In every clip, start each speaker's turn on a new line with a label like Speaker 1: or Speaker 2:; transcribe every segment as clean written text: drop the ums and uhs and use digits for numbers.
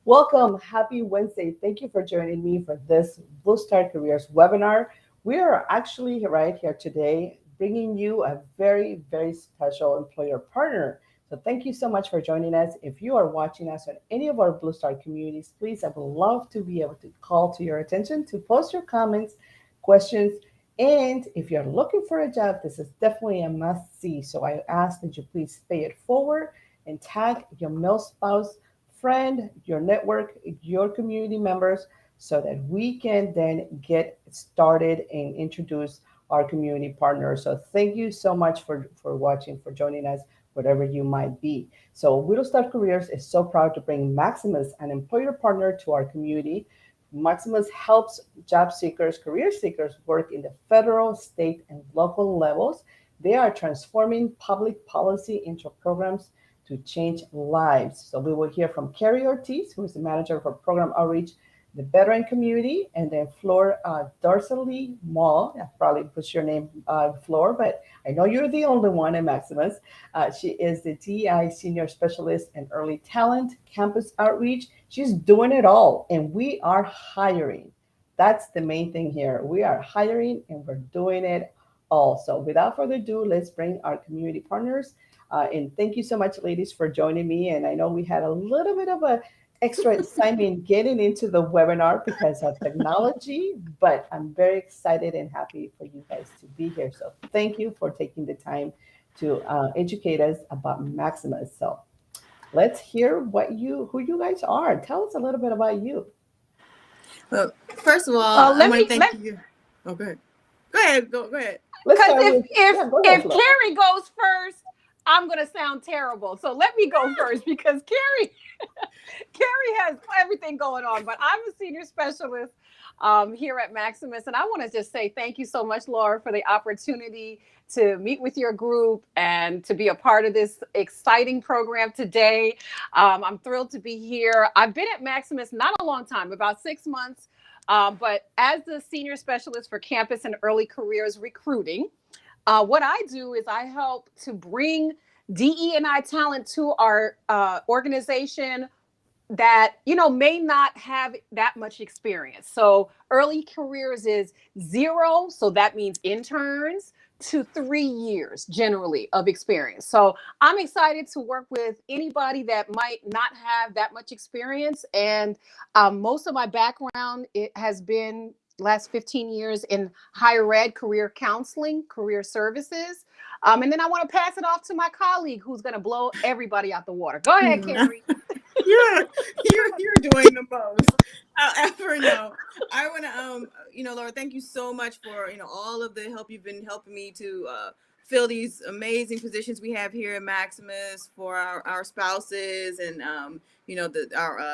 Speaker 1: Welcome. Happy Wednesday. Thank you for joining me for this Blue Star Careers webinar. We are actually right here today bringing you a very, very special employer partner. So thank you so much for joining us. If you are watching us on any of our Blue Star communities, please, I would love to be able to call to your attention to post your comments, questions, and if you're looking for a job, this is definitely a must see. So I ask that you please pay it forward and tag your male spouse, friend, your network, your community members, so that we can then get started and introduce our community partners. So thank you so much for watching, for joining us, whatever you might be. So Widow Star Careers is so proud to bring Maximus, an employer partner, to our community. Maximus helps job seekers, career seekers work in the federal, state, and local levels. They are transforming public policy into programs to change lives. So we will hear from Kari Ortiz, who is the manager for program outreach, the veteran community, and then Flore Dorcely-Mohr. I probably put your name, Flore, but I know you're the only one at Maximus. She is the DEI Senior Specialist in Early Talent, Campus Outreach. She's doing it all, and we are hiring. That's the main thing here. We are hiring, and we're doing it all. So without further ado, let's bring our community partners. And thank you so much, ladies, for joining me. And I know we had a little bit of a extra excitement getting into the webinar because of technology, but I'm very excited and happy for you guys to be here. So thank you for taking the time to educate us about Maximus. So let's hear who you guys are. Tell us a little bit about you.
Speaker 2: Well, first of all, I want to thank you. Oh, go ahead. Go ahead.
Speaker 3: Because if Kari goes first, I'm going to sound terrible. So let me go first because Kari has everything going on. But I'm a senior specialist here at Maximus. And I want to just say thank you so much, Laura, for the opportunity to meet with your group and to be a part of this exciting program today. I'm thrilled to be here. I've been at Maximus not a long time, about 6 months. But as the senior specialist for campus and early careers recruiting, what I do is I help to bring DE&I talent to our organization that, may not have that much experience. So early careers is 0. So that means interns to 3 years generally of experience. So I'm excited to work with anybody that might not have that much experience. And most of my background, it has been last 15 years in higher ed, career counseling, career services. And then I want to pass it off to my colleague who's going to blow everybody out the water. Go ahead, Kari.
Speaker 2: You're doing the most. However, no, I want to, Laura, thank you so much for, all of the help you've been helping me to fill these amazing positions we have here at Maximus for our spouses and, the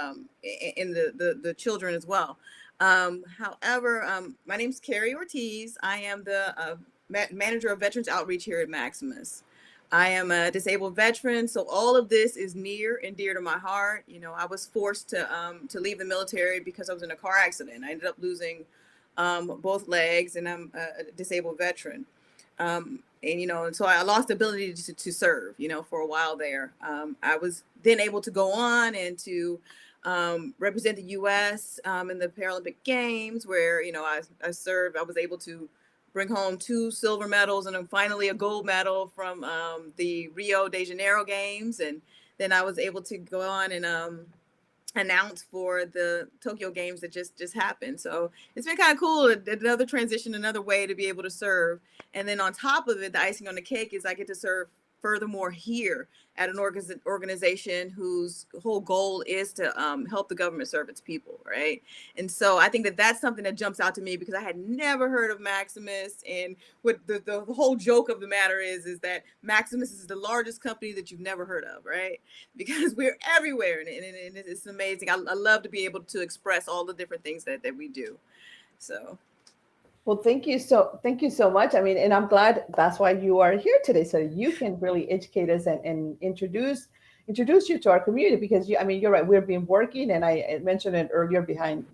Speaker 2: children as well. However, my name is Kari Ortiz. I am the manager of Veterans Outreach here at Maximus. I am a disabled veteran, so all of this is near and dear to my heart. I was forced to leave the military because I was in a car accident. I ended up losing both legs, and I'm a disabled veteran. And so I lost the ability to serve, for a while there. I was then able to go on and to represent the U.S. In the Paralympic Games, where I served. I was able to bring home 2 silver medals and then finally a gold medal from the Rio de Janeiro Games, and then I was able to go on and announce for the Tokyo Games that just happened. So it's been kind of cool, another transition, another way to be able to serve. And then on top of it, the icing on the cake is I get to serve furthermore here at an organization whose whole goal is to help the government serve its people, right? And so I think that that's something that jumps out to me because I had never heard of Maximus. And what the whole joke of the matter is that Maximus is the largest company that you've never heard of, right? Because we're everywhere, and it's amazing. I love to be able to express all the different things that we do. So.
Speaker 1: Well, thank you so much. I mean, and I'm glad that's why you are here today, so you can really educate us and introduce you to our community, because you're right. We've been working, and I mentioned it earlier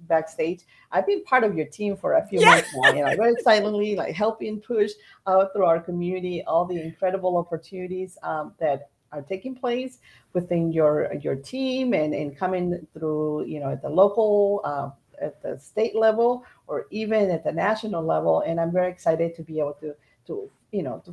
Speaker 1: backstage. I've been part of your team for a few months now, very silently, like helping push out through our community all the incredible opportunities that are taking place within your team and coming through, at the local, at the state level, or even at the national level. And I'm very excited to be able to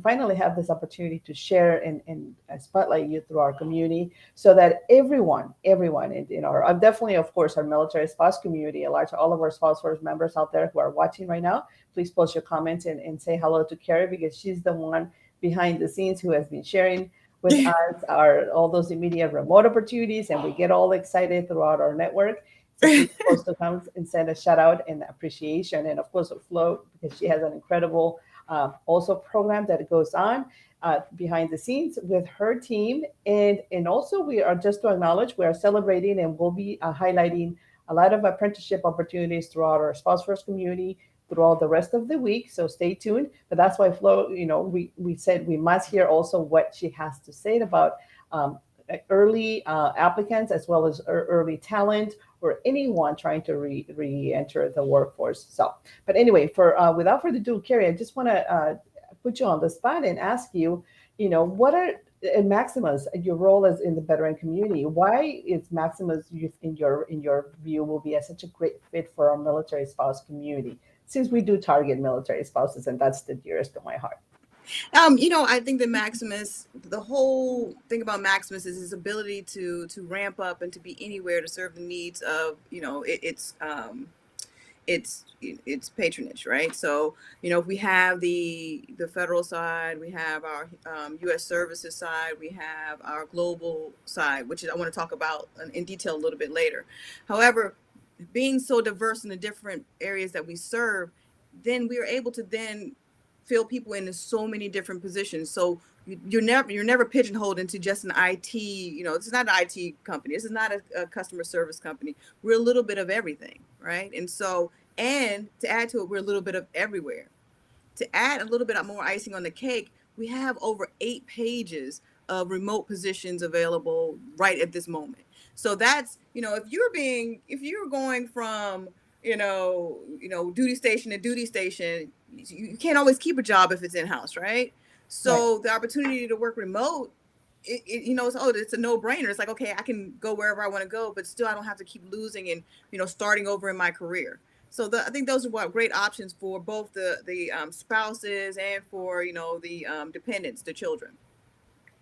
Speaker 1: finally have this opportunity to share and spotlight you through our community, so that everyone, in our, definitely, of course, our military spouse community, all of our Spouseforce members out there who are watching right now, please post your comments and say hello to Kari, because she's the one behind the scenes who has been sharing with us all those immediate remote opportunities, and we get all excited throughout our network. So please post to come and send a shout out and appreciation, and of course, Flo, because she has an incredible also program that goes on behind the scenes with her team. And also, we are, just to acknowledge, we are celebrating and we'll be highlighting a lot of apprenticeship opportunities throughout our Spouseforce community throughout the rest of the week. So stay tuned. But that's why Flo, we said we must hear also what she has to say about early applicants, as well as early talent, or anyone trying to re-enter the workforce. So, but anyway, without further ado, Kari, I just want to put you on the spot and ask you, what are Maximus, your role as in the veteran community? Why is Maximus, in your view, will be such a great fit for our military spouse community? Since we do target military spouses, and that's the dearest to my heart.
Speaker 2: I think that Maximus, the whole thing about Maximus is his ability to ramp up and to be anywhere to serve the needs of, it's patronage, right? So, if we have the federal side, we have our U.S. services side, we have our global side, which I want to talk about in detail a little bit later. However, being so diverse in the different areas that we serve, then we are able to then fill people into so many different positions. So you're never pigeonholed into just an IT, this is not an IT company. This is not a customer service company. We're a little bit of everything, right? And so, and to add to it, we're a little bit of everywhere. To add a little bit more icing on the cake, we have over 8 pages of remote positions available right at this moment. So that's, if you're going from, duty station to duty station, you can't always keep a job if it's in-house, right? So The opportunity to work remote, it's a no-brainer. It's like, okay, I can go wherever I want to go, but still I don't have to keep losing and, starting over in my career. So I think those are great options for both the spouses and for, the dependents, the children.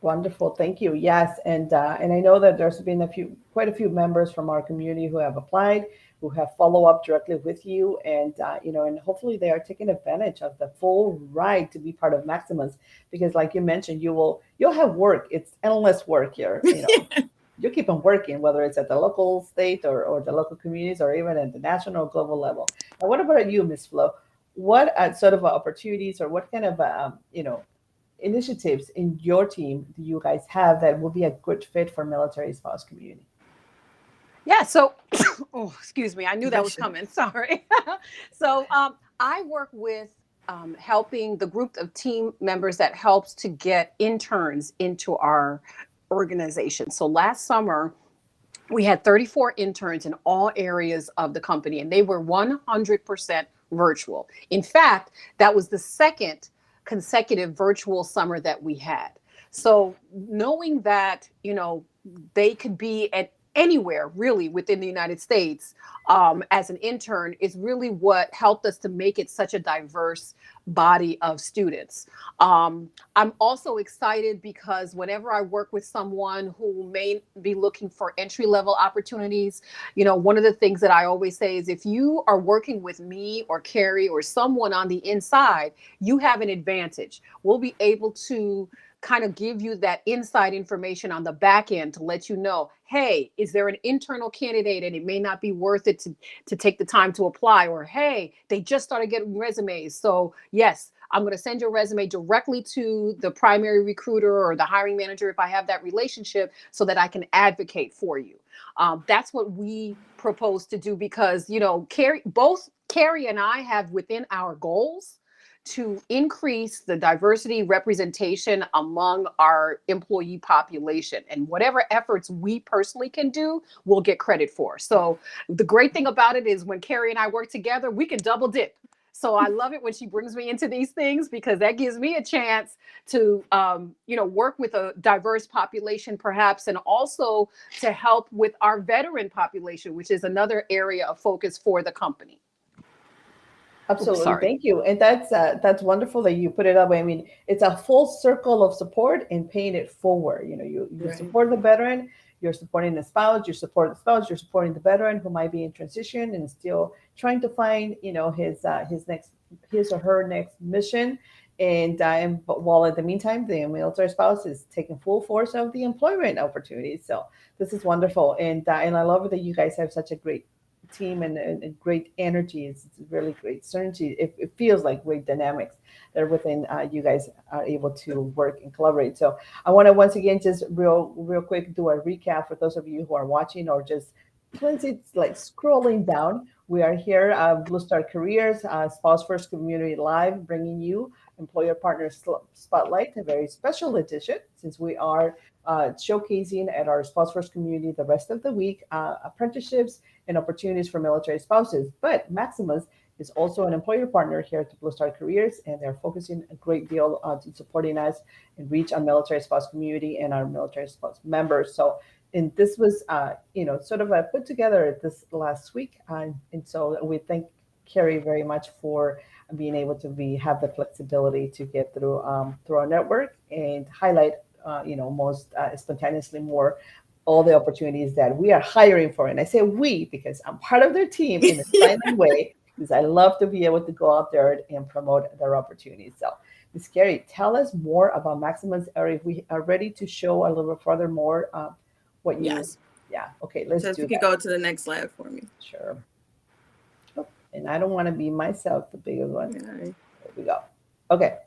Speaker 1: Wonderful, thank you. Yes, and I know that there's been quite a few members from our community who have applied, who have follow up directly with you, and and hopefully they are taking advantage of the full right to be part of Maximus, because, like you mentioned, you'll have work. It's endless work here. You keep on working, whether it's at the local, state, or the local communities, or even at the national or global level. And what about you, Ms. Flo? What sort of opportunities, or what kind of initiatives in your team do you guys have that will be a good fit for military spouse community?
Speaker 3: Yeah, so, excuse me, I knew that was coming, sorry. So I work with helping the group of team members that helps to get interns into our organization. So last summer, we had 34 interns in all areas of the company, and they were 100% virtual. In fact, that was the second consecutive virtual summer that we had. So knowing that, they could be at anywhere really within the United States as an intern is really what helped us to make it such a diverse body of students. I'm also excited because whenever I work with someone who may be looking for entry-level opportunities, one of the things that I always say is, if you are working with me or Kari or someone on the inside, you have an advantage. We'll be able to kind of give you that inside information on the back end to let you know, hey, is there an internal candidate and it may not be worth it to take the time to apply, or hey, they just started getting resumes. So yes, I'm going to send your resume directly to the primary recruiter or the hiring manager if I have that relationship, so that I can advocate for you. That's what we propose to do, because, both Kari and I have within our goals to increase the diversity representation among our employee population, and whatever efforts we personally can do, we'll get credit for. So the great thing about it is when Kari and I work together, we can double dip. So I love it when she brings me into these things, because that gives me a chance to, work with a diverse population, perhaps, and also to help with our veteran population, which is another area of focus for the company.
Speaker 1: Absolutely.
Speaker 3: Sorry.
Speaker 1: Thank you. And that's wonderful that you put it that way. I mean, it's a full circle of support and paying it forward. You
Speaker 2: Right.
Speaker 1: support the veteran, you're supporting the spouse, you support the spouse, you're supporting the veteran who might be in transition and still trying to find, his or her next mission. But while at the meantime, the military spouse is taking full force of the employment opportunities. So this is wonderful. And I love it that you guys have such a great team and great energy. It's really great synergy. It feels like great dynamics that are within you guys are able to work and collaborate. So I want to once again just real quick do a recap for those of you who are watching or just plenty like scrolling down. We are here, Blue Star Careers, Spouseforce Community Live, bringing you Employer Partner Spotlight, a very special edition, since we are showcasing at our Spouseforce community the rest of the week apprenticeships and opportunities for military spouses. But Maximus is also an employer partner here at the Blue Star Careers, and they're focusing a great deal on supporting us and reach our military spouse community and our military spouse members. So, and this was, sort of put together this last week, and so we thank Kari very much for being able to have the flexibility to get through our network and highlight, most spontaneously more all the opportunities that we are hiring for. And I say we because I'm part of their team in a silent way, because I love to be able to go out there and promote their opportunities. So, Ms. Kari, tell us more about Maximus. Or if we are ready to show a little bit further more what you.
Speaker 2: Yes.
Speaker 1: Yeah. Okay. Let's
Speaker 2: So if
Speaker 1: do
Speaker 2: you
Speaker 1: that.
Speaker 2: could go to the next slide for me.
Speaker 1: Sure. Oh, and I don't want to be myself the biggest one.
Speaker 2: All right.
Speaker 1: There we go. Okay.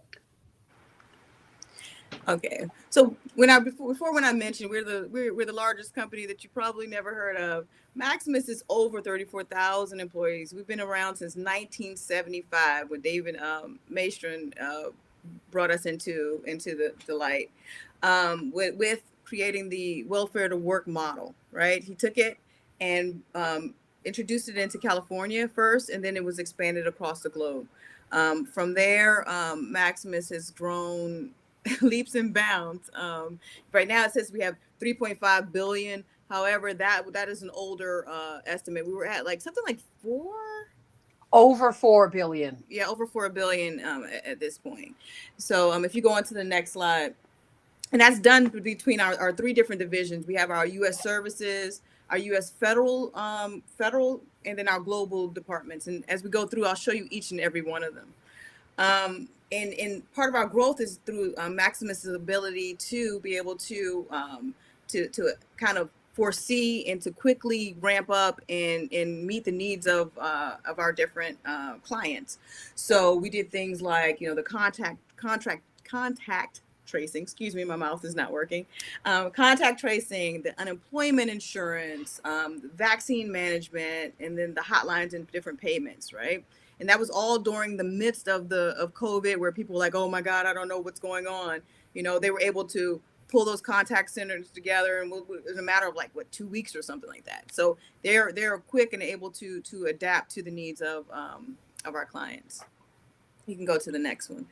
Speaker 2: Okay. So when I mentioned we're the largest company that you probably never heard of. Maximus is over 34,000 employees. We've been around since 1975 when David Maestron brought us into the light with creating the welfare to work model. Right. He took it and introduced it into California first, and then it was expanded across the globe. From there, Maximus has grown leaps and bounds. Right now it says we have 3.5 billion. However, that is an older estimate. We were at something like
Speaker 3: over 4 billion.
Speaker 2: Yeah, over 4 billion at this point. So if you go on to the next slide, and that's done between our three different divisions. We have our U.S. services, our U.S. federal, and then our global departments. And as we go through, I'll show you each and every one of them. And part of our growth is through Maximus's ability to be able to kind of foresee and to quickly ramp up and meet the needs of our different clients. So we did things like the contact tracing. Excuse me, my mouth is not working. Contact tracing, the unemployment insurance, vaccine management, and then the hotlines and different payments, right? And that was all during the midst of COVID, where people were like, oh my God, I don't know what's going on. They were able to pull those contact centers together in a matter of 2 weeks or something like that. So they're quick and able to adapt to the needs of our clients. You can go to the next one.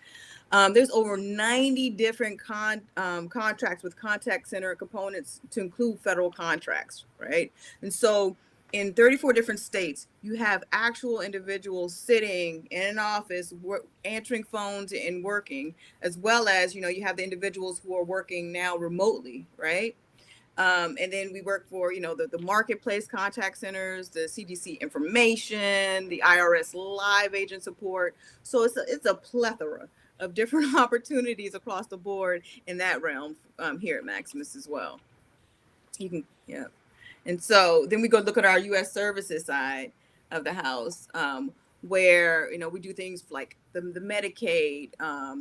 Speaker 2: There's over 90 different contracts with contact center components to include federal contracts, right? And so in 34 different states, you have actual individuals sitting in an office, answering phones and working, as well as, you have the individuals who are working now remotely, right? And then we work for, the marketplace contact centers, the CDC information, the IRS live agent support. So it's a plethora of different opportunities across the board in that realm here at Maximus as well. Yeah. And so then we go look at our U.S. services side of the house, where, we do things like the Medicaid,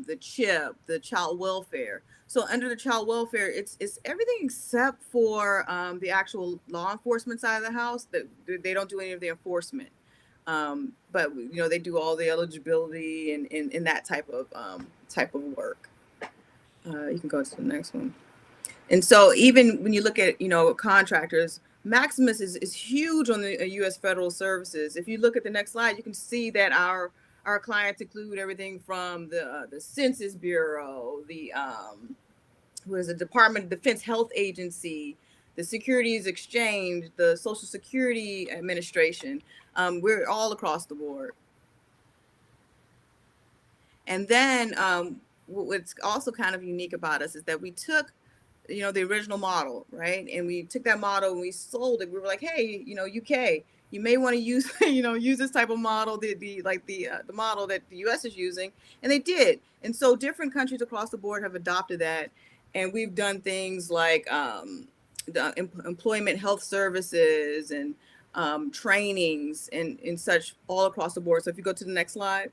Speaker 2: the CHIP, the child welfare. So under the child welfare, it's everything except for the actual law enforcement side of the house. That they don't do any of the enforcement. But, they do all the eligibility and that type of work. You can go to the next one. And so even when you look at, contractors, Maximus is huge on the U.S. federal services. If you look at the next slide, you can see that our our clients include everything from the Census Bureau, who is the Department of Defense Health Agency, the Securities Exchange, the Social Security Administration. We're all across the board. And then what's also kind of unique about us is that we took, the original model, right? And we took that model and we sold it. We were like, hey, UK, you may want to use, use this type of model, the model that the US is using. And they did. And so different countries across the board have adopted that. And we've done things like the employment health services and trainings and such all across the board. So if you go to the next slide.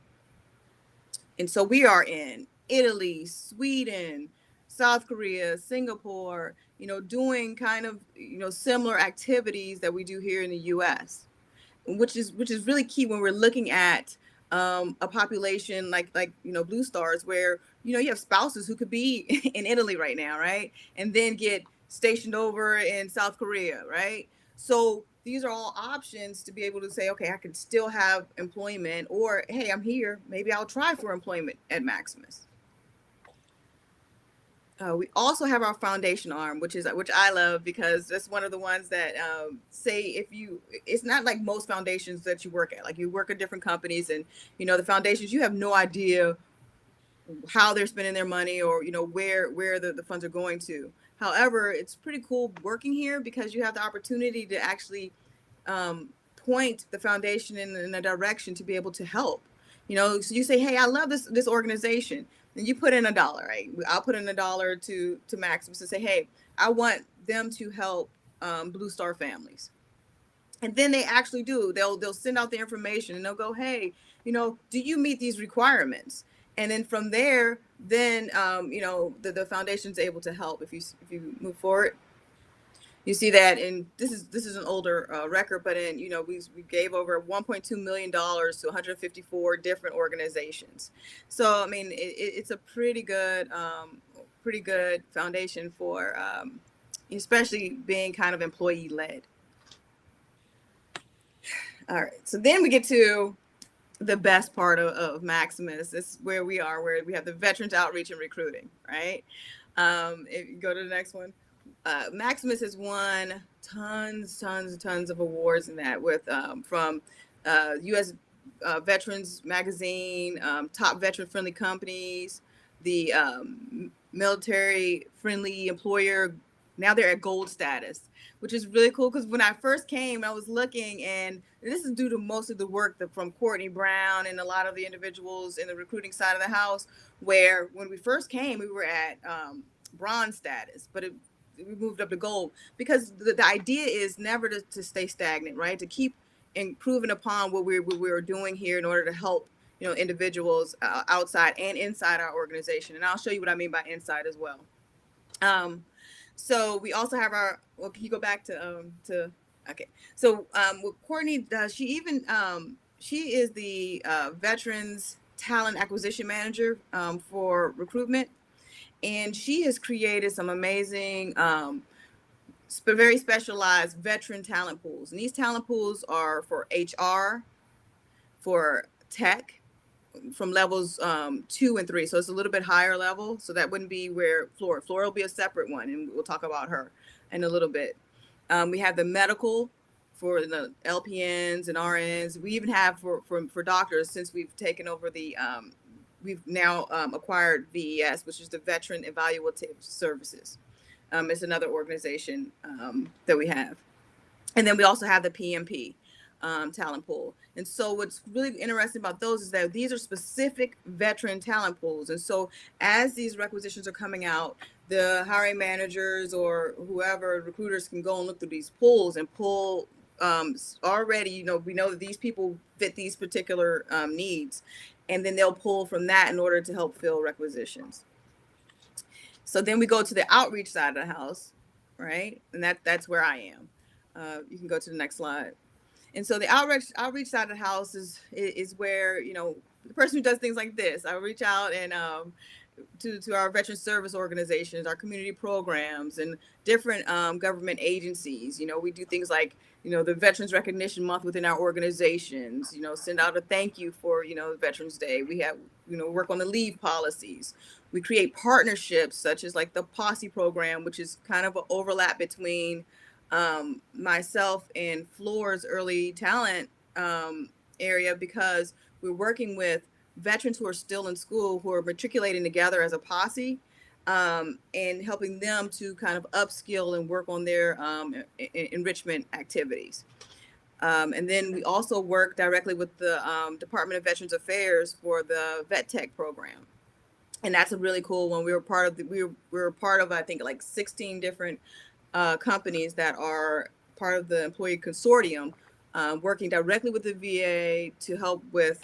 Speaker 2: And so we are in Italy, Sweden, South Korea, Singapore, doing kind of, similar activities that we do here in the US, which is really key when we're looking at a population like Blue Stars, where, you have spouses who could be in Italy right now, right? And then get stationed over in South Korea, right? So these are all options to be able to say, okay, I can still have employment, or, hey, I'm here, maybe I'll try for employment at Maximus. We also have our foundation arm, which I love, because that's one of the ones that say it's not like most foundations that you work at. Like, you work at different companies, and the foundations, you have no idea how they're spending their money, or where the funds are going to. However, it's pretty cool working here because you have the opportunity to actually point the foundation in a direction to be able to help. So you say, hey, I love this organization. And you put in $1, right? I'll put in $1 to Maximus and say, hey, I want them to help Blue Star families. And then they actually do. They'll send out the information and they'll go, hey, do you meet these requirements? And then from there, then the foundation's able to help. If you move forward, you see that, and this is an older record, but we gave over $1.2 million to 154 different organizations. So I mean, it's a pretty good foundation for especially being kind of employee led. All right, so then we get to the best part of Maximus. This is where we have the Veterans Outreach and Recruiting, right? If you go to the next one, Maximus has won tons of awards in that, with from U.S. Veterans Magazine, top veteran-friendly companies, the military friendly employer. Now they're at gold status, which is really cool, because when I first came, I was looking, and this is due to most of the work from Courtney Brown and a lot of the individuals in the recruiting side of the house, where when we first came, we were at bronze status, but we moved up to gold, because the idea is never to stay stagnant, right? To keep improving upon what we're doing here in order to help individuals outside and inside our organization. And I'll show you what I mean by inside as well. So we also have can you go back to okay. So what Courtney does, she is the Veterans Talent Acquisition Manager for recruitment. And she has created some amazing, very specialized veteran talent pools. And these talent pools are for HR, for tech, from levels 2 and 3. So it's a little bit higher level. So that wouldn't be where Flore will be a separate one, and we'll talk about her in a little bit. We have the medical for the LPNs and RNs. We even have for doctors, since we've taken over we've now acquired VES, which is the Veteran Evaluative Services. It's another organization that we have. And then we also have the PMP talent pool. And so what's really interesting about those is that these are specific veteran talent pools. And so as these requisitions are coming out, the hiring managers or whoever, recruiters, can go and look through these pools and pull already, we know that these people fit these particular needs. And then they'll pull from that in order to help fill requisitions. So then we go to the outreach side of the house, right? And that's where I am. You can go to the next slide. And so the outreach side of the house is where, the person who does things like this, I reach out and to our veteran service organizations, our community programs, and different government agencies. We do things like, the Veterans Recognition Month within our organizations, send out a thank you for, Veterans Day. We have, work on the leave policies. We create partnerships such as like the Posse program, which is kind of an overlap between myself and Flore's Early Talent area, because we're working with veterans who are still in school, who are matriculating together as a posse, and helping them to kind of upskill and work on their enrichment activities. And then we also work directly with the Department of Veterans Affairs for the Vet Tech program. And that's a really cool one. We were part of, I think, like 16 different companies that are part of the employee consortium, working directly with the VA to help with,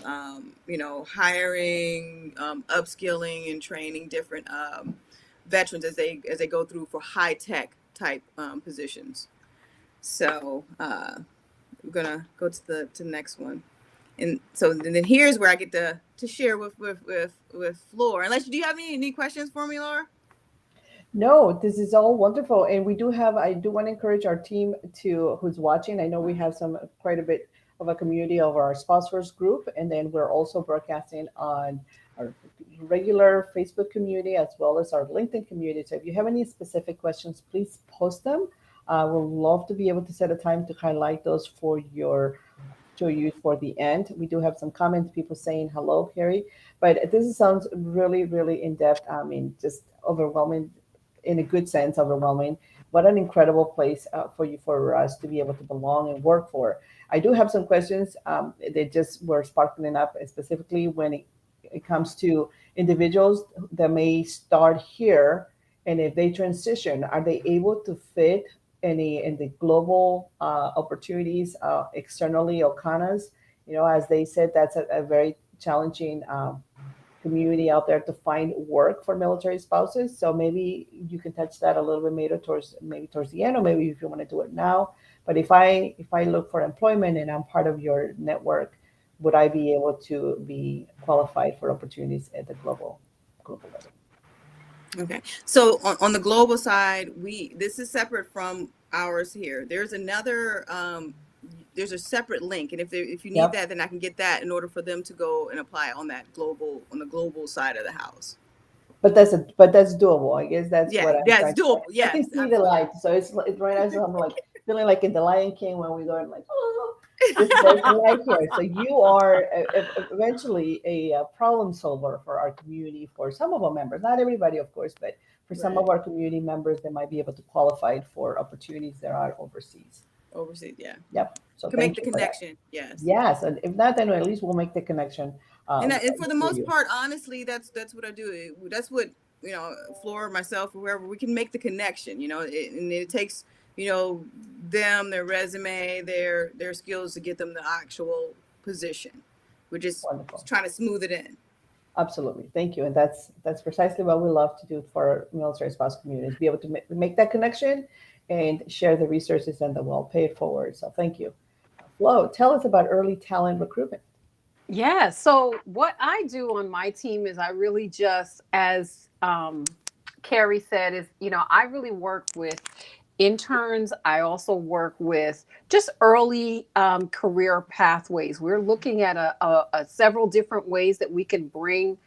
Speaker 2: hiring, upskilling, and training different veterans as they go through for high tech type positions. So we're gonna go to the next one, and so then here's where I get to share with Flore. Unless, do you have any questions for me, Laura?
Speaker 1: No, this is all wonderful. And I do want to encourage our team who's watching. I know we have quite a bit of a community over our Spouseforce group. And then we're also broadcasting on our regular Facebook community as well as our LinkedIn community. So if you have any specific questions, please post them. We'll love to be able to set a time to highlight those to you for the end. We do have some comments, people saying hello, Kari, but this sounds really, really in-depth. I mean, just overwhelming. In a good sense, overwhelming. What an incredible place for us to be able to belong and work for. I do have some questions. They just were sparkling up, specifically when it comes to individuals that may start here, and if they transition, are they able to fit in the global opportunities externally, OCANAs? As they said, that's a very challenging community out there to find work for military spouses. So maybe you can touch that a little bit later towards the end, or maybe if you want to do it now. But if I look for employment and I'm part of your network, would I be able to be qualified for opportunities at the global level?
Speaker 2: Okay. So on the global side, this is separate from ours here. There's another there's a separate link, and if you need that, then I can get that in order for them to go and apply on the global side of the house.
Speaker 1: But that's doable. I guess that's what
Speaker 2: it's doable. Yeah,
Speaker 1: I can see the light. So it's right now. So I'm like feeling like in the Lion King when we go and like, oh, there's a light here. So you are eventually a problem solver for our community, for some of our members, not everybody, of course, but for some of our community members, they might be able to qualify for opportunities that are overseas.
Speaker 2: Yeah.
Speaker 1: Yep. So
Speaker 2: can make the connection. Yes.
Speaker 1: Yes, and if not, then at least we'll make the connection.
Speaker 2: And for the most part, honestly, that's what I do. That's what Flore, myself, whoever, we can make the connection. And it takes them, their resume, their skills to get them the actual position. We're just trying to smooth it in.
Speaker 1: Absolutely. Thank you. And that's precisely what we love to do for our military spouse communities, be able to make that connection and share the resources and the well paid forward. So thank you. Flo, tell us about early talent recruitment.
Speaker 3: Yeah. So what I do on my team is I really just, as Kari said, is, I really work with interns. I also work with just early career pathways. We're looking at several different ways that we can bring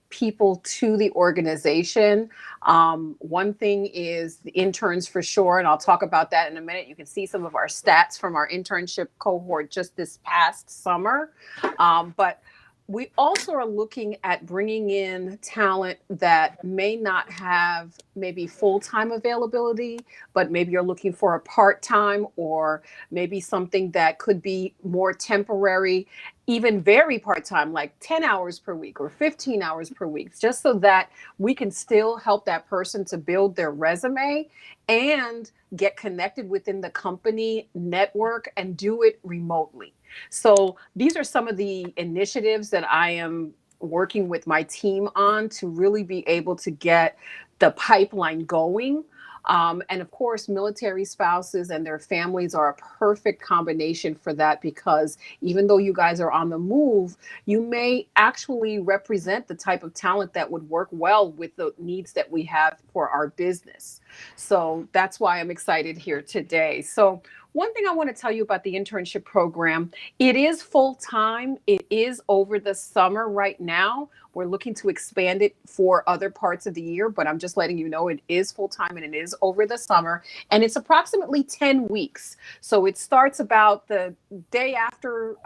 Speaker 3: people to the organization. One thing is the interns for sure, and I'll talk about that in a minute. You can see some of our stats from our internship cohort just this past summer. But we also are looking at bringing in talent that may not have maybe full-time availability, but maybe you're looking for a part-time, or maybe something that could be more temporary, even very part-time, like 10 hours per week or 15 hours per week, just so that we can still help that person to build their resume and get connected within the company network and do it remotely. So these are some of the initiatives that I am working with my team on to really be able to get the pipeline going. And of course, military spouses and their families are a perfect combination for that, because even though you guys are on the move, you may actually represent the type of talent that would work well with the needs that we have for our business. So that's why I'm excited here today. So one thing I want to tell you about the internship program, it is full time. It is over the summer right now. We're looking to expand it for other parts of the year, but I'm just letting you know it is full time and it is over the summer. And it's approximately 10 weeks. So it starts about the day after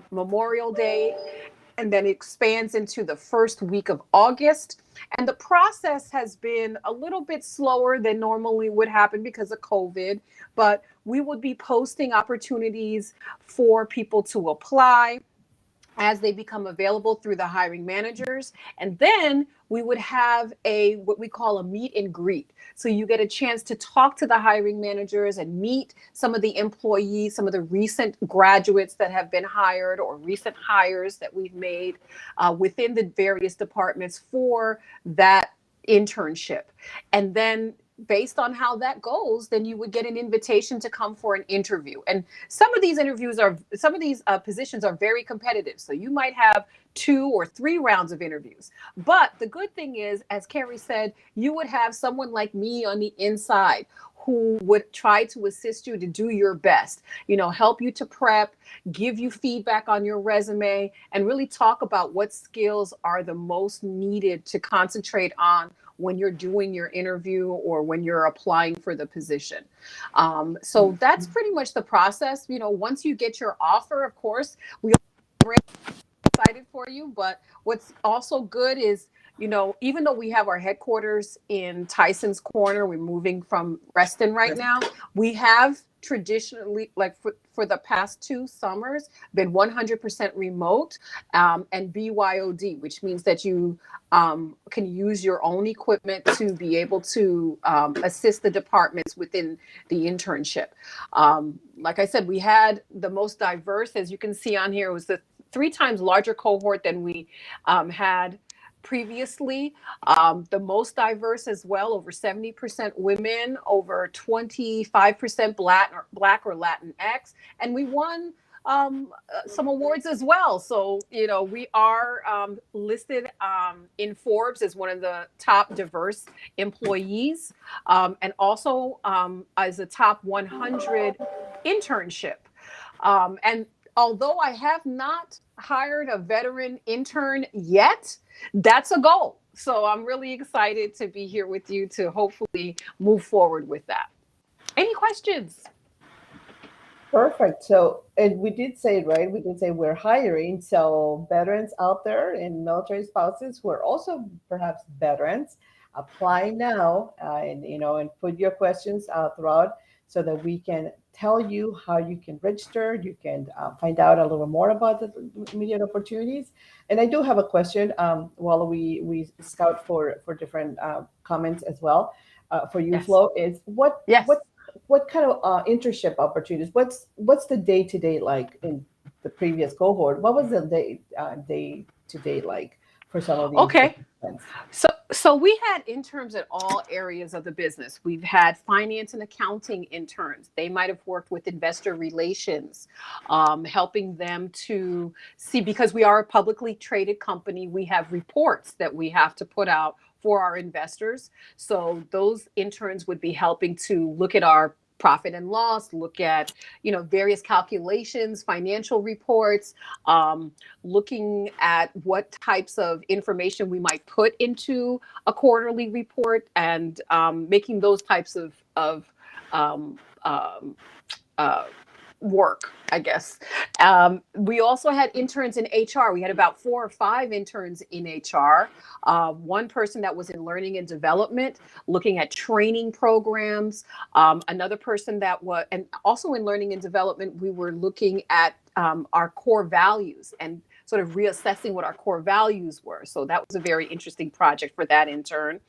Speaker 3: Memorial Day, and then it expands into the first week of August. And the process has been a little bit slower than normally would happen because of COVID, but we would be posting opportunities for people to apply as they become available through the hiring managers. And then we would have what we call a meet and greet. So you get a chance to talk to the hiring managers and meet some of the employees, some of the recent graduates that have been hired or recent hires that we've made within the various departments for that internship. And then based on how that goes, then you would get an invitation to come for an interview. And some of these positions are very competitive. So you might have 2 or 3 rounds of interviews. But the good thing is, as Kari said, you would have someone like me on the inside who would try to assist you to do your best, help you to prep, give you feedback on your resume, and really talk about what skills are the most needed to concentrate on when you're doing your interview or when you're applying for the position. So that's pretty much the process. Once you get your offer, of course, we are excited for you. But what's also good is, even though we have our headquarters in Tyson's Corner, we're moving from Reston right now. We have traditionally, like for the past 2 summers, been 100% remote and BYOD, which means that you can use your own equipment to be able to assist the departments within the internship. Like I said, we had the most diverse, as you can see on here, it was the 3 times larger cohort than we had previously, the most diverse as well, over 70% women, over 25% Black or Latinx, and we won some awards as well. So, we are listed in Forbes as one of the top diverse employees, and also as a top 100 internship. And although I have not hired a veteran intern yet, that's a goal. So I'm really excited to be here with you to hopefully move forward with that. Any questions?
Speaker 1: Perfect. So, and we did say, right? We did say we're hiring. So veterans out there and military spouses who are also perhaps veterans, apply now and put your questions throughout so that we can tell you how you can register. You can find out a little more about the immediate opportunities. And I do have a question while we scout for different comments as well. For you,
Speaker 3: Yes.
Speaker 1: Flo, is what kind of internship opportunities? What's the day-to-day like in the previous cohort? What was the day-to-day like for some of these?
Speaker 3: Okay. So we had interns at all areas of the business. We've had finance and accounting interns. They might have worked with investor relations, helping them to see, because we are a publicly traded company, we have reports that we have to put out for our investors. So those interns would be helping to look at our profit and loss, look at, various calculations, financial reports, looking at what types of information we might put into a quarterly report, and making those types of work, I guess. We also had interns in HR. We had about 4 or 5 interns in HR. One person that was in learning and development, looking at training programs. Another person that was, and also in learning and development, we were looking at our core values and sort of reassessing what our core values were. So that was a very interesting project for that intern.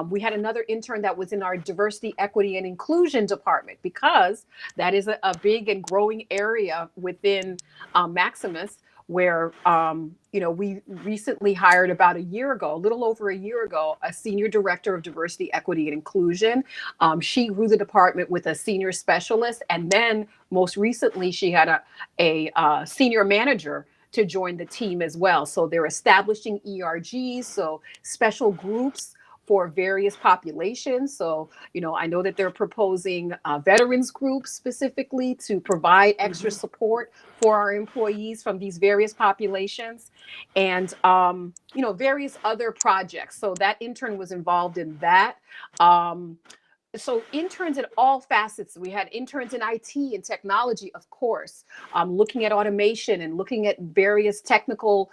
Speaker 3: We had another intern that was in our diversity, equity, and inclusion department, because that is a big and growing area within Maximus. where, we recently hired about a little over a year ago, a senior director of diversity, equity, and inclusion. She grew the department with a senior specialist. And then most recently, she had a senior manager to join the team as well. So they're establishing ERGs, so special groups for various populations. So, I know that they're proposing veterans groups specifically to provide extra support for our employees from these various populations, and, various other projects. So that intern was involved in that. So interns in all facets. We had interns in IT and technology, of course, looking at automation and looking at various technical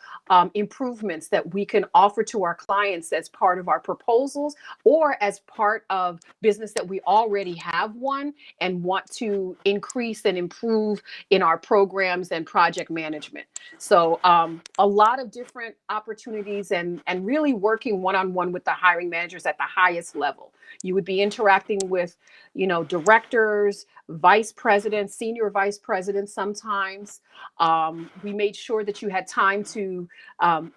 Speaker 3: improvements that we can offer to our clients as part of our proposals or as part of business that we already have won and want to increase and improve in our programs and project management. So a lot of different opportunities and really working one-on-one with the hiring managers at the highest level. You would be interacting with, directors, vice presidents, senior vice presidents sometimes. We made sure that you had time to, had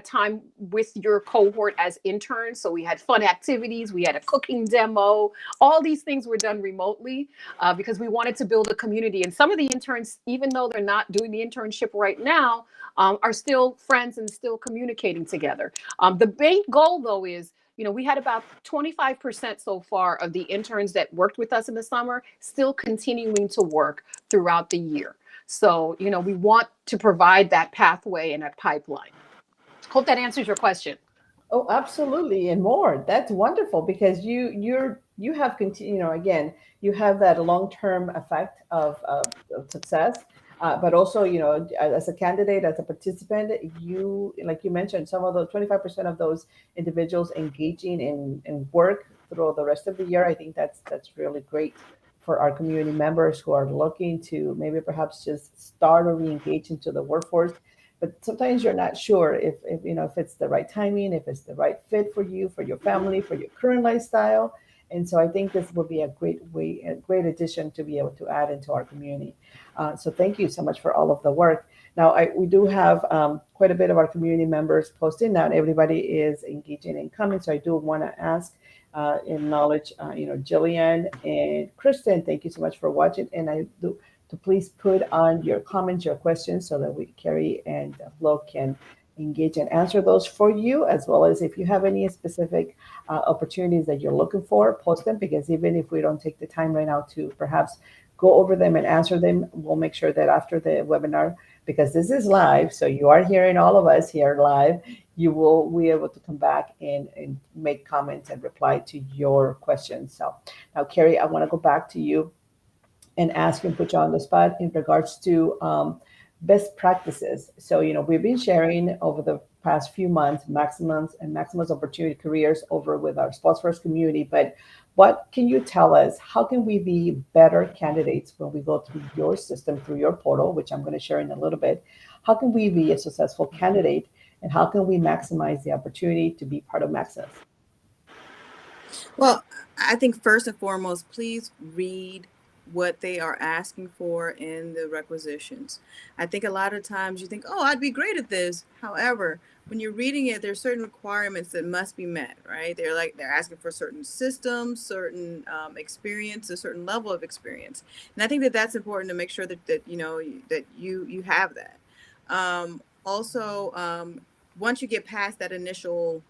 Speaker 3: time with your cohort as interns. So we had fun activities. We had a cooking demo. All these things were done remotely because we wanted to build a community. And some of the interns, even though they're not doing the internship right now, are still friends and still communicating together. The main goal, though, is we had about 25% so far of the interns that worked with us in the summer still continuing to work throughout the year. So, we want to provide that pathway and that pipeline. Hope that answers your question.
Speaker 1: Oh, absolutely, and more. That's wonderful because you have continued. Again, you have that long-term effect of success, but also, as a candidate, as a participant, you, like you mentioned, some of the 25% of those individuals engaging in work through the rest of the year. I think that's really great for our community members who are looking to maybe perhaps just start or re-engage into the workforce. But sometimes you're not sure if it's the right timing, if it's the right fit for you, for your family, for your current lifestyle. And so I think this will be a great addition to be able to add into our community. So thank you so much for all of the work. Now, we do have quite a bit of our community members posting. Not everybody is engaging in comments, so I do want to ask, acknowledge, Jillian and Kristen. Thank you so much for watching, and I do to please put on your comments, your questions, so that Kari and Flo can engage and answer those for you, as well as if you have any specific opportunities that you're looking for, post them, because even if we don't take the time right now to perhaps go over them and answer them, we'll make sure that after the webinar, because this is live, so you are hearing all of us here live, you will be able to come back and make comments and reply to your questions. So now, Kari, I want to go back to you and ask and put you on the spot in regards to best practices. So, we've been sharing over the past few months Maximus Opportunity Careers over with our Spouseforce community. But what can you tell us? How can we be better candidates when we go through your system, through your portal, which I'm going to share in a little bit? How can we be a successful candidate? And how can we maximize the opportunity to be part of Maximus?
Speaker 2: Well, I think first and foremost, please read what they are asking for in the requisitions. I think a lot of times you think, oh, I'd be great at this. However, when you're reading it, there's certain requirements that must be met, right? They're asking for certain systems, certain experience, a certain level of experience. And I think that that's important to make sure that you have that. Also, once you get past that initial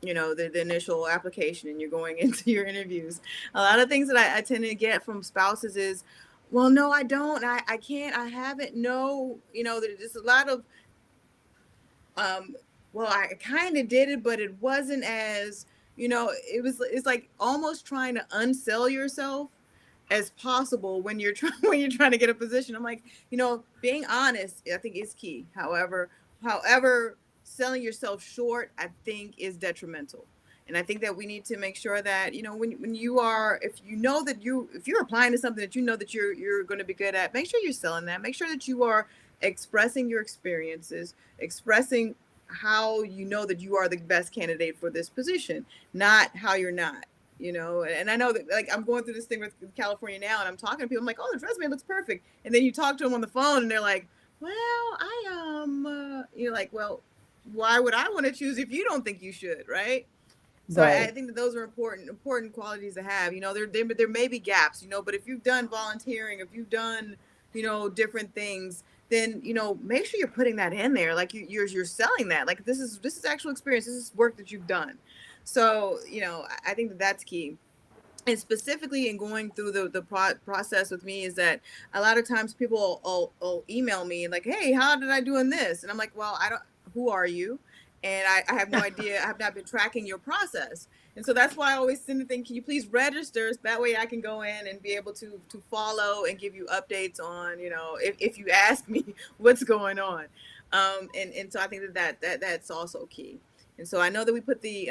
Speaker 2: the initial application and you're going into your interviews, a lot of things that I tend to get from spouses is, well, no, I don't, I can't, I haven't, no, there's just a lot of, well, I kind of did it, but it wasn't as, it's like almost trying to unsell yourself as possible when you're trying to get a position. I'm like, being honest, I think is key. However, selling yourself short, I think, is detrimental. And I think that we need to make sure that, when you are, if you're applying to something that that you're going to be good at, make sure you're selling that. Make sure that you are expressing your experiences, expressing how that you are the best candidate for this position, not how you're not. And I know that, like, I'm going through this thing with California now, and I'm talking to people, I'm like, oh, the resume looks perfect. And then you talk to them on the phone and they're like, well, you're like, well, why would I want to choose if you don't think you should, right? So I
Speaker 1: Right.
Speaker 2: think that those are important qualities to have. There may be gaps, but if you've done volunteering, if you've done, different things, then make sure you're putting that in there. Like you're selling that. Like this is actual experience. This is work that you've done. So I think that that's key. And specifically in going through the process with me is that a lot of times people will email me like, hey, how did I do in this? And I'm like, well, I don't, who are you? And I have no idea. I have not been tracking your process. And so that's why I always send the thing, can you please register? So that way I can go in and be able to follow and give you updates on, if you ask me what's going on. And so I think that's also key. And so I know that we put the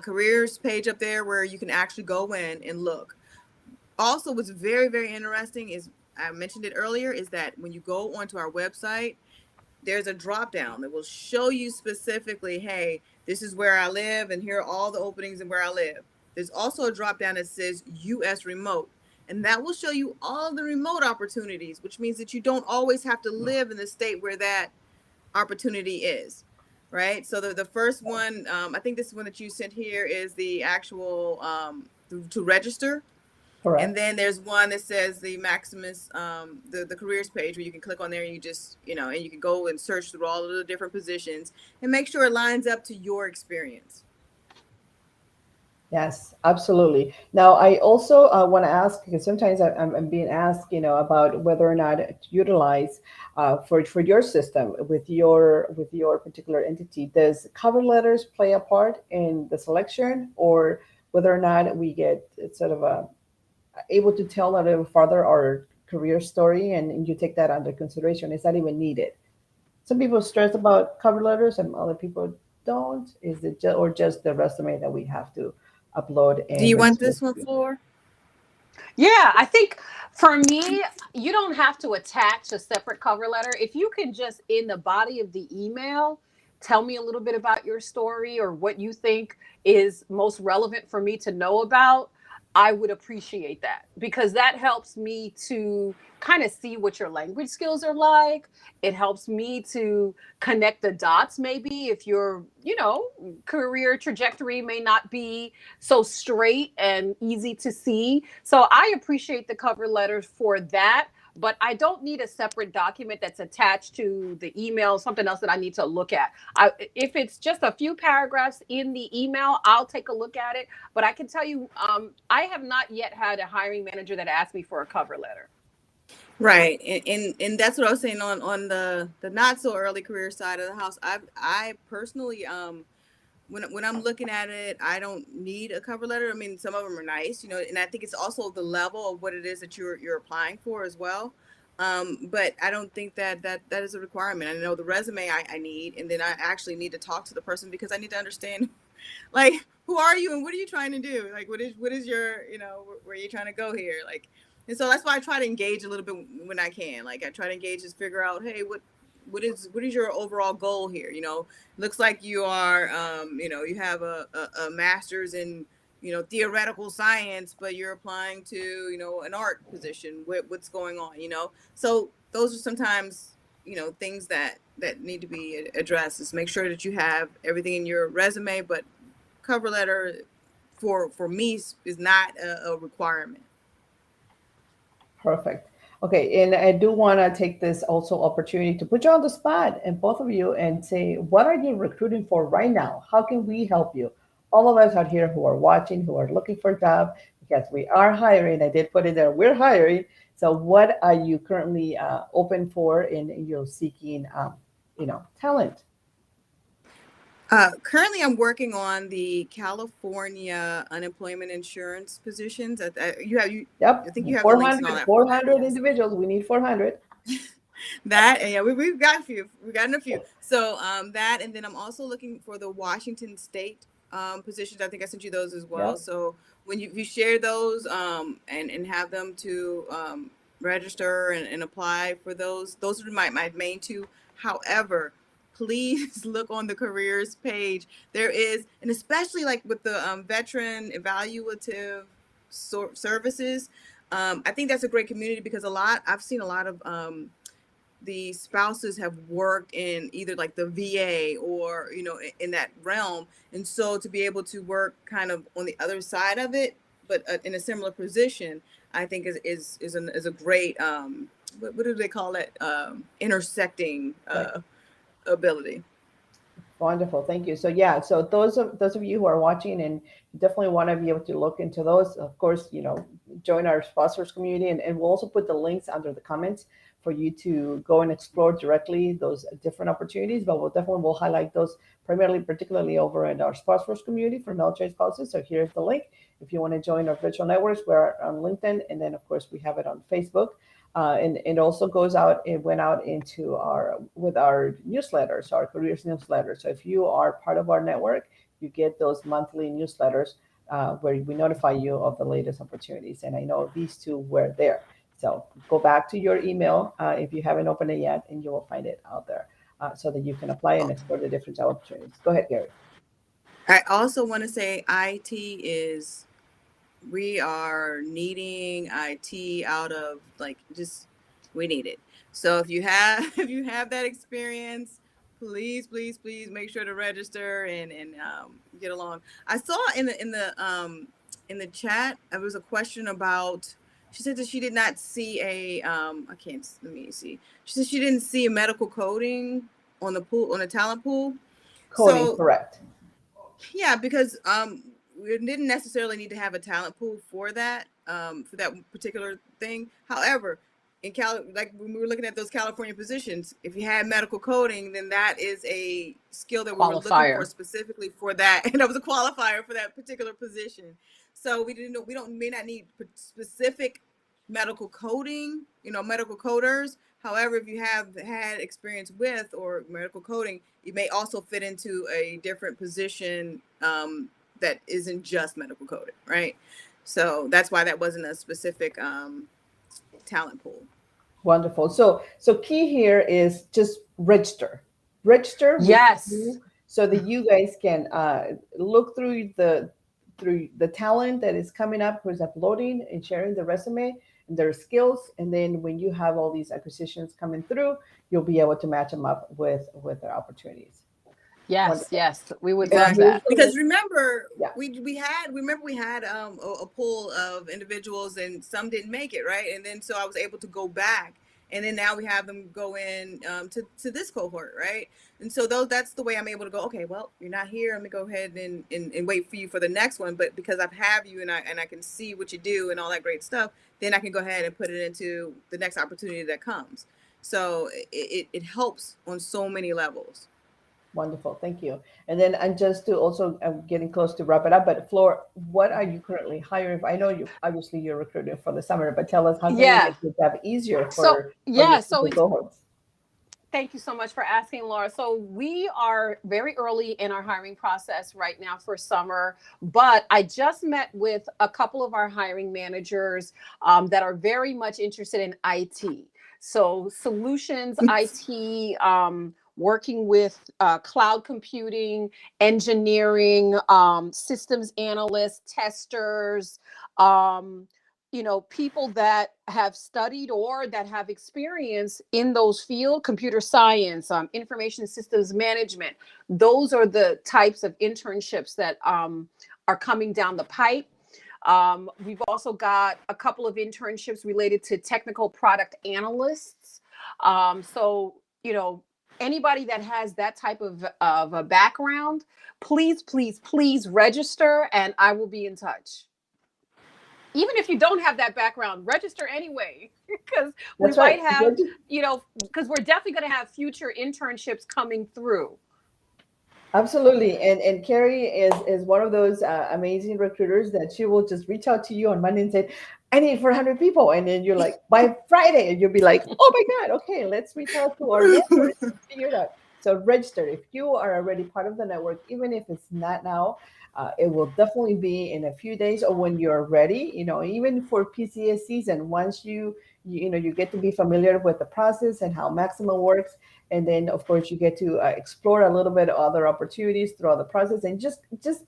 Speaker 2: careers page up there where you can actually go in and look. Also, what's very, very interesting is, I mentioned it earlier, is that when you go onto our website, there's a drop down that will show you specifically, hey, this is where I live and here are all the openings and where I live. There's also a drop down that says US remote, and that will show you all the remote opportunities, which means that you don't always have to live in the state where that opportunity is. Right. So the first one, I think this one that you sent here is the actual to register. And
Speaker 1: Correct.
Speaker 2: then there's one that says the Maximus, the careers page, where you can click on there and you just, and you can go and search through all of the different positions and make sure it lines up to your experience.
Speaker 1: Yes, absolutely. Now, I also want to ask because sometimes I'm being asked, about whether or not to utilize for your system with your particular entity. Does cover letters play a part in the selection, or whether or not we get sort of able to tell a little further our career story, and you take that under consideration? Is that even needed? Some people stress about cover letters, and other people don't. Is it or just the resume that we have to upload
Speaker 2: Do
Speaker 1: and
Speaker 2: you want
Speaker 1: register?
Speaker 2: this one, Flore?
Speaker 3: Yeah, I think for me, you don't have to attach a separate cover letter. If you can just in the body of the email tell me a little bit about your story or what you think is most relevant for me to know about, I would appreciate that because that helps me to kind of see what your language skills are like. It helps me to connect the dots, maybe if your, career trajectory may not be so straight and easy to see. So I appreciate the cover letters for that, but I don't need a separate document that's attached to the email, something else that I need to look at. If it's just a few paragraphs in the email, I'll take a look at it. But I can tell you, I have not yet had a hiring manager that asked me for a cover letter.
Speaker 2: Right. And that's what I was saying on the not so early career side of the house. I personally, when I'm looking at it, I don't need a cover letter. I mean, some of them are nice, and I think it's also the level of what it is that you're applying for as well. But I don't think that is a requirement. I know the resume I need, and then I actually need to talk to the person because I need to understand, like, who are you and what are you trying to do? Like, what is your, where are you trying to go here? Like, and so that's why I try to engage a little bit when I can. Like, I try to engage, just figure out, hey, what is your overall goal here? Looks like you are, you have a master's in, theoretical science, but you're applying to, an art position. What's going on? So those are sometimes, things that need to be addressed. Is make sure that you have everything in your resume, but cover letter for me is not a requirement.
Speaker 1: Perfect. Okay, and I do want to take this also opportunity to put you on the spot and both of you and say, what are you recruiting for right now? How can we help you? All of us out here who are watching, who are looking for a job, because we are hiring. I did put it there. We're hiring. So, what are you currently open for in your seeking, talent?
Speaker 2: Currently, I'm working on the California unemployment insurance positions. I
Speaker 1: Yep,
Speaker 2: think you have the links and all
Speaker 1: 400,
Speaker 2: that for that.
Speaker 1: 400
Speaker 2: Yes,
Speaker 1: individuals. We need 400.
Speaker 2: that and yeah, we've got a few. We've gotten a few. So that, and then I'm also looking for the Washington State positions. I think I sent you those as well.
Speaker 1: Yep.
Speaker 2: So when you share those and have them to register and apply for those are my main two. However, please look on the careers page. There is, and especially like with the veteran evaluative services, I think that's a great community because I've seen a lot of the spouses have worked in either like the VA or, in that realm. And so to be able to work kind of on the other side of it, but in a similar position, I think is a great, what do they call it? Intersecting ability.
Speaker 1: Wonderful, thank you. So yeah, so those of you who are watching and definitely want to be able to look into those, of course, join our Spouseforce community, and we'll also put the links under the comments for you to go and explore directly those different opportunities. But we'll highlight those particularly over in our Spouseforce community for military spouses. So here's the link. If you want to join our virtual networks, we're on LinkedIn, and then of course we have it on Facebook. And it also went out into our newsletters, our careers newsletter. So if you are part of our network, you get those monthly newsletters where we notify you of the latest opportunities. And I know these two were there. So go back to your email if you haven't opened it yet, and you will find it out there so that you can apply and explore the different job opportunities. Go ahead, Gary.
Speaker 2: I also want to say we are needing IT out of we need it. So if you have that experience, please make sure to register and get along. I saw in the chat there was a question about. She said that she did not see let me see. She said she didn't see a medical coding on the talent pool.
Speaker 1: Coding, correct.
Speaker 2: Yeah, because we didn't necessarily need to have a talent pool for that particular thing. However, like when we were looking at those California positions, if you had medical coding, then that is a skill that we were looking for specifically for that, and that was a qualifier for that particular position. So we may not need specific medical coding, medical coders. However, if you have had experience with or medical coding, you may also fit into a different position that isn't just medical coding, right? So that's why that wasn't a specific talent pool.
Speaker 1: Wonderful. So key here is just register.
Speaker 3: Yes.
Speaker 1: So that you guys can look through the talent that is coming up, who's uploading and sharing the resume and their skills. And then when you have all these acquisitions coming through, you'll be able to match them up with their opportunities.
Speaker 3: Yes,
Speaker 1: Wonderful.
Speaker 3: yes, we would love that.
Speaker 2: Because remember, we had a pool of individuals, and some didn't make it, right? And then so I was able to go back, and then now we have them go in to this cohort, right? And so that's the way I'm able to go. Okay, well, you're not here. Let me go ahead and wait for you for the next one. But because I have you and I can see what you do and all that great stuff, then I can go ahead and put it into the next opportunity that comes. So it helps on so many levels.
Speaker 1: Wonderful, thank you. And then, and just to also, I'm getting close to wrap it up, but Flore, what are you currently hiring? I know you're recruiting for the summer, but tell us how can we make your job easier for cohorts?
Speaker 3: Thank you so much for asking, Laura. So we are very early in our hiring process right now for summer, but I just met with a couple of our hiring managers that are very much interested in IT. So solutions, IT, working with cloud computing, engineering, systems analysts, testers, people that have studied or that have experience in those fields, computer science, information systems management. Those are the types of internships that are coming down the pipe. We've also got a couple of internships related to technical product analysts. Anybody that has that type of a background, please register, and I will be in touch. Even if you don't have that background, register anyway, because we might have, because we're definitely going to have future internships coming through.
Speaker 1: Absolutely. And Kari is one of those amazing recruiters that she will just reach out to you on Monday and say, I need 400 people. And then you're like, by Friday, and you'll be like, oh my God, okay, let's reach out to our network and figure it out. So register. If you are already part of the network, even if it's not now, it will definitely be in a few days or when you're ready, even for PCS season, once you get to be familiar with the process and how Maximus works. And then, of course, you get to explore a little bit of other opportunities throughout the process and just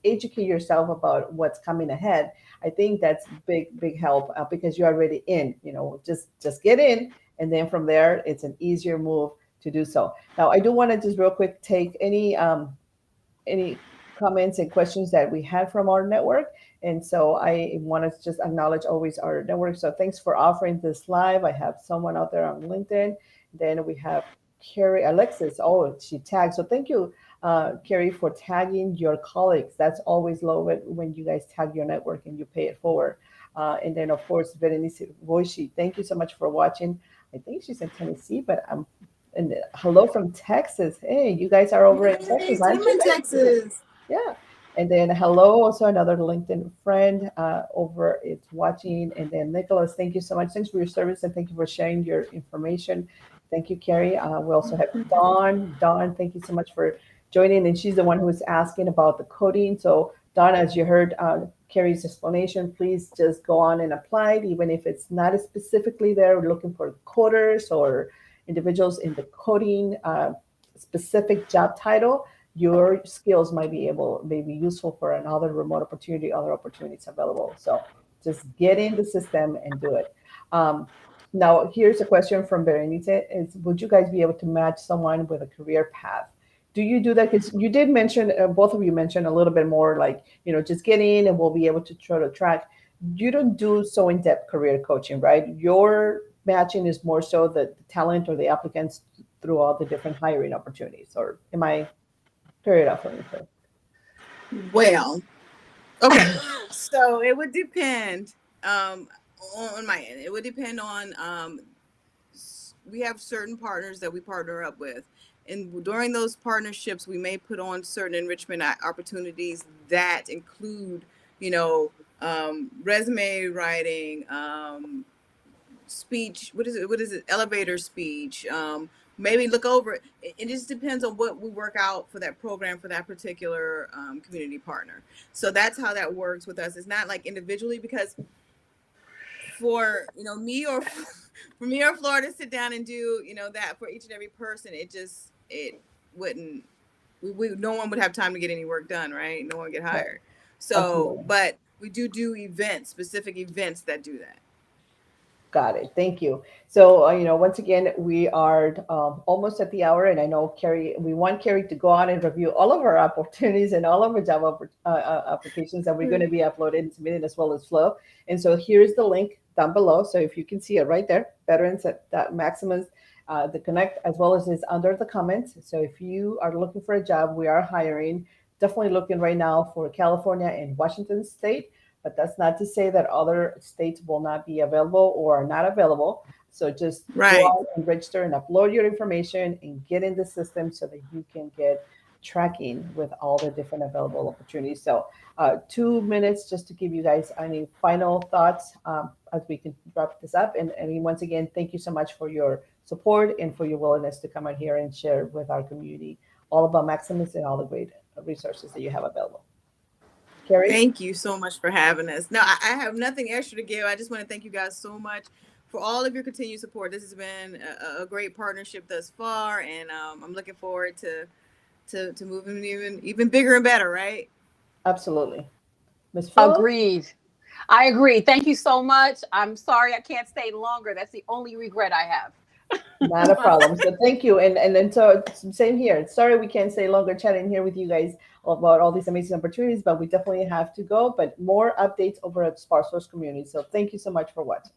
Speaker 1: educate yourself about what's coming ahead. I think that's big help because you're already in, just get in And then from there, it's an easier move to do so. Now, I do want to just real quick take any comments and questions that we had from our network. And so I want to just acknowledge always our network. So thanks for offering this live. I have someone out there on LinkedIn. Then we have Carrie Alexis. Oh, she tagged. So thank you, Carrie, for tagging your colleagues. That's always love it when you guys tag your network and you pay it forward. And then, of course, Berenice Voici, thank you so much for watching. I think she's in Tennessee, but and hello from Texas. Hey, you guys are over in Texas,
Speaker 2: I'm
Speaker 1: aren't you?
Speaker 2: in Texas.
Speaker 1: Yeah. And then hello, also another LinkedIn friend over it's watching. And then Nicholas, thank you so much. Thanks for your service and thank you for sharing your information. Thank you, Carrie. We also have Dawn. Dawn, thank you so much for joining. And she's the one who was asking about the coding. So Dawn, as you heard Carrie's explanation, please just go on and apply it, even if it's not specifically there. We're looking for coders or individuals in the coding specific job title. Your skills may be useful for another remote opportunity, other opportunities available. So just get in the system and do it. Now, here's a question from Berenice is, would you guys be able to match someone with a career path? Do you do that? Because you did mention, both of you mentioned a little bit more like, just get in and we'll be able to try to track. You don't do so in-depth career coaching, right? Your matching is more so the talent or the applicants through all the different hiring opportunities, or am I period off on anything?
Speaker 2: Well, okay. So it would depend on my end. It would depend on we have certain partners that we partner up with. And during those partnerships, we may put on certain enrichment opportunities that include, resume writing, speech. What is it? Elevator speech. Maybe look over it. It just depends on what we work out for that program for that particular community partner. So that's how that works with us. It's not like individually, because for me or for me or Flore to sit down and do that for each and every person, it wouldn't. No one would have time to get any work done, right? No one would get hired. So,
Speaker 1: Absolutely.
Speaker 2: but we do events, specific events that do that.
Speaker 1: Got it. Thank you. So, once again, we are almost at the hour, and I know Carrie, we want Carrie to go on and review all of our opportunities and all of our job applications that we're going to be uploaded and submitted, as well as Flow. And so here's the link down below. So if you can see it right there, veterans at Maximus, the connect, as well as is under the comments. So if you are looking for a job, we are hiring, definitely looking right now for California and Washington State. But that's not to say that other states will not be available or are not available. So just go out and register and upload your information and get in the system so that you can get tracking with all the different available opportunities. So 2 minutes just to give you guys any final thoughts as we can wrap this up. And once again, thank you so much for your support and for your willingness to come out here and share with our community all about Maximus and all the great resources that you have available. Kari?
Speaker 2: Thank you so much for having us. No, I have nothing extra to give. I just want to thank you guys so much for all of your continued support. This has been a great partnership thus far, and I'm looking forward to moving even bigger and better, right?
Speaker 1: Absolutely. Ms. Flo?
Speaker 3: Agreed. I agree. Thank you so much. I'm sorry I can't stay longer. That's the only regret I have.
Speaker 1: Not a problem. So thank you. And then so same here. Sorry we can't stay longer chatting here with you guys about all these amazing opportunities, but we definitely have to go. But more updates over at Spouseforce community. So thank you so much for watching.